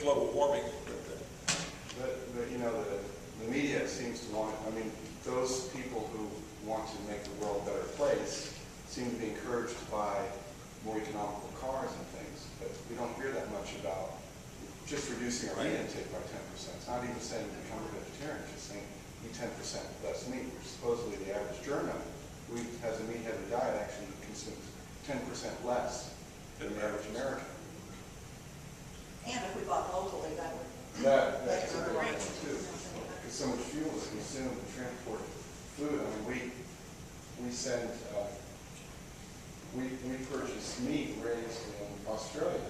global warming. But you know, the media seems to want, I mean, those people who want to make the world a better place seem to be encouraged to buy more economical cars and things, but we don't hear that much about just reducing our meat intake by 10%. It's not even saying become a vegetarian, it's just saying eat 10% less meat, which supposedly the average German who has a meat-heavy diet actually consumes 10% less than the average American. And if we bought locally, that would... That's a good point too, because so much fuel is consumed to transport food. I mean, we purchase meat raised in Australia.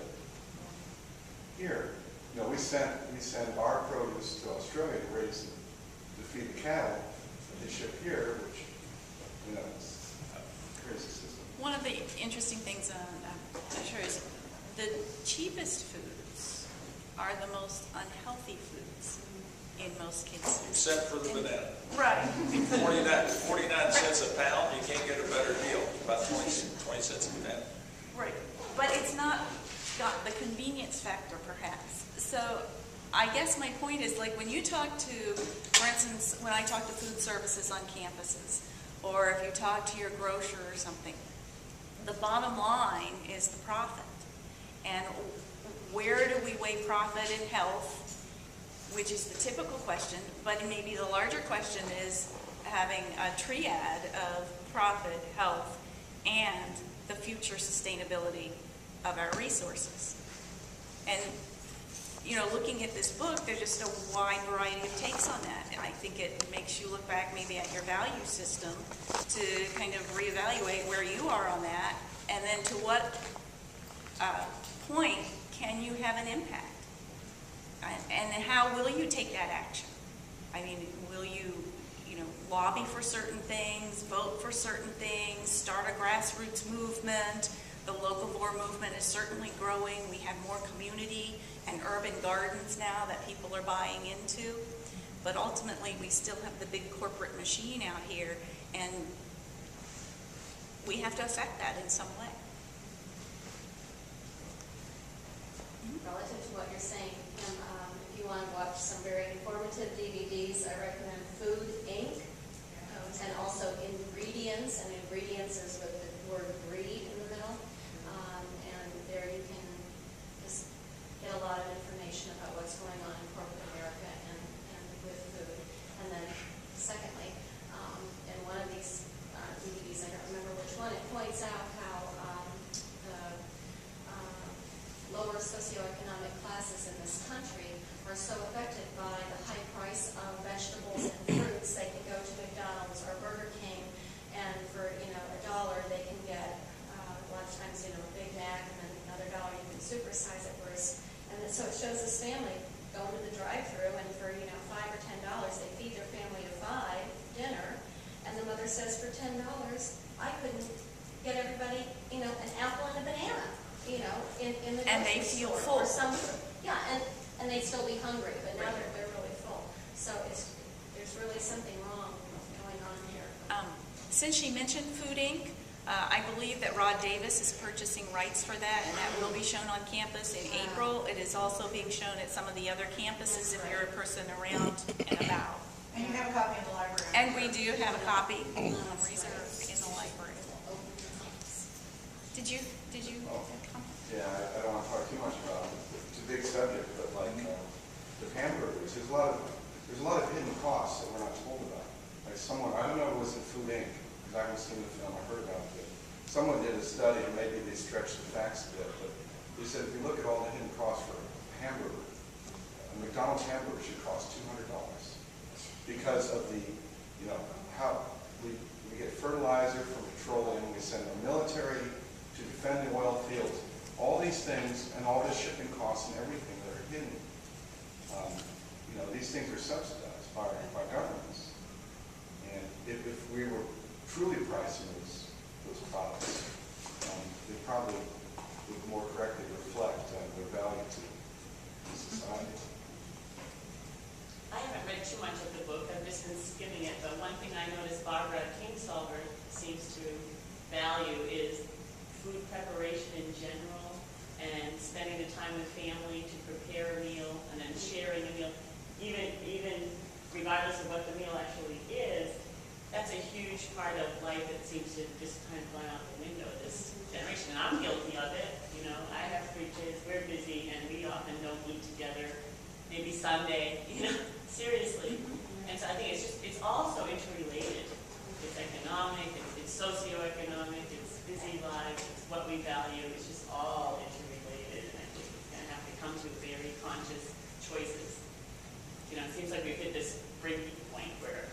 Here, you know, we send our produce to Australia to raise to feed the cattle that they ship here, which, you know, it's a crazy system. One of the interesting things I'm sure is the cheapest foods are the most unhealthy foods in most cases. Except for the banana. Right. 49 cents a pound, you can't get a better deal. About 20 cents a pound. Right. But it's not got the convenience factor, perhaps. So I guess my point is, like, when you talk to, for instance, when I talk to food services on campuses, or if you talk to your grocer or something, the bottom line is the profit. And where do we weigh profit and health, which is the typical question, but maybe the larger question is having a triad of profit, health, and the future sustainability of our resources. And, you know, looking at this book, there's just a wide variety of takes on that. And I think it makes you look back maybe at your value system to kind of reevaluate where you are on that, and then to what point can you have an impact? And how will you take that action? I mean, will you, lobby for certain things, vote for certain things, start a grassroots movement? The locavore movement is certainly growing. We have more community and urban gardens now that people are buying into. But ultimately, we still have the big corporate machine out here, and we have to affect that in some way. Relative to what you're saying, Kim, if you want to watch some very informative DVDs, I recommend Food Inc. And also Ingredients, and Ingredients is with the word greed in the middle. And there you can just get a lot of information about what's going on in corporate America and with food. And then secondly, in one of these DVDs, I don't remember which one, it points out how the lower socioeconomic classes in this country are so affected by the high price of vegetables and fruits. They can go to McDonald's or Burger King, and for $1 they can get a lot of times a Big Mac, and then another $1 you can supersize it. And so it shows this family going to the drive-through, and for $5 or $10 they feed their family of 5 dinner, and the mother says for $10 I couldn't get everybody an apple and a banana in the grocery and they feel store, full. or some, and they'd still be hungry, but now they're really full. So there's really something wrong going on here. Since she mentioned Food Inc., I believe that Rod Davis is purchasing rights for that, and that will be shown on campus in April. It is also being shown at some of the other campuses if you're a person around and about. And you have a copy in the library. And we do have a copy on reserve in the library. Did you comment? Yeah, I don't want to talk too much about it. It's a big subject, but like the hamburgers, there's a lot of hidden costs that we're not told about. Like I don't know if it was in Food Inc., because I haven't seen the film, I heard about it. Someone did a study, and maybe they stretched the facts a bit, but they said if you look at all the hidden costs for a hamburger, a McDonald's hamburger should cost $200 because of the, how we get fertilizer from petroleum, we send our military to defend the oil fields. All these things and all this shipping costs and everything that are hidden, these things are subsidized by governments. And if we were truly pricing those products, they probably would more correctly reflect their value to society. I haven't read too much of the book. I've just been skimming it. But one thing I noticed Barbara Kingsolver seems to value is food preparation in general and spending the time with family to prepare a meal kind of gone out the window this generation, and I'm guilty of it. You know, I have 3 kids, we're busy, and we often don't eat together. Maybe Sunday, you know, seriously. And so I think it's also interrelated. It's economic, it's socioeconomic, it's busy lives, it's what we value. It's just all interrelated, and I think it's going to have to come to very conscious choices. You know, it seems like we've hit this breaking point where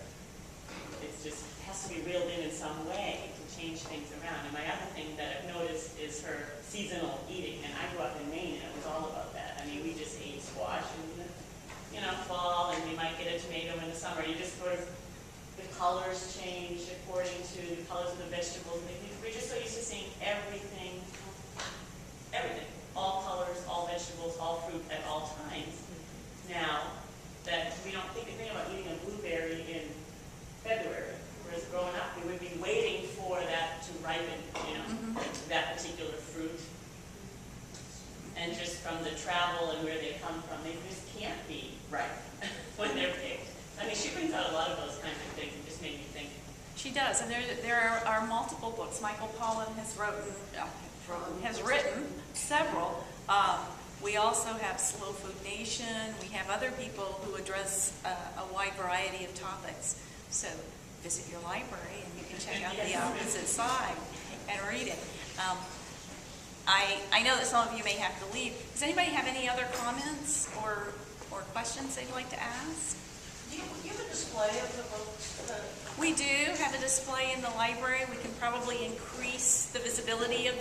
it's just has to be reeled in some way to change things around. And my other thing that I've noticed is her seasonal eating. And I grew up in Maine, and it was all about that. I mean, we just ate squash in the, you know, fall, and we might get a tomato in the summer. You just sort of, the colors change according to the colors of the vegetables. We're just so used to seeing everything, all colors, all vegetables, all fruit at all times. Now that we don't think about eating a blueberry in February, whereas growing up we would be waiting for that to ripen, you know, that particular fruit. And just from the travel and where they come from, they just can't be ripe when they're picked. I mean, she brings out a lot of those kinds of things and just made me think. She does, and there are multiple books. Michael Pollan has written several. We also have Slow Food Nation. We have other people who address a wide variety of topics. So visit your library and you can check out the opposite side and read it. I know that some of you may have to leave. Does anybody have any other comments or questions they'd like to ask? Do you have a display of the books? We do have a display in the library. We can probably increase the visibility of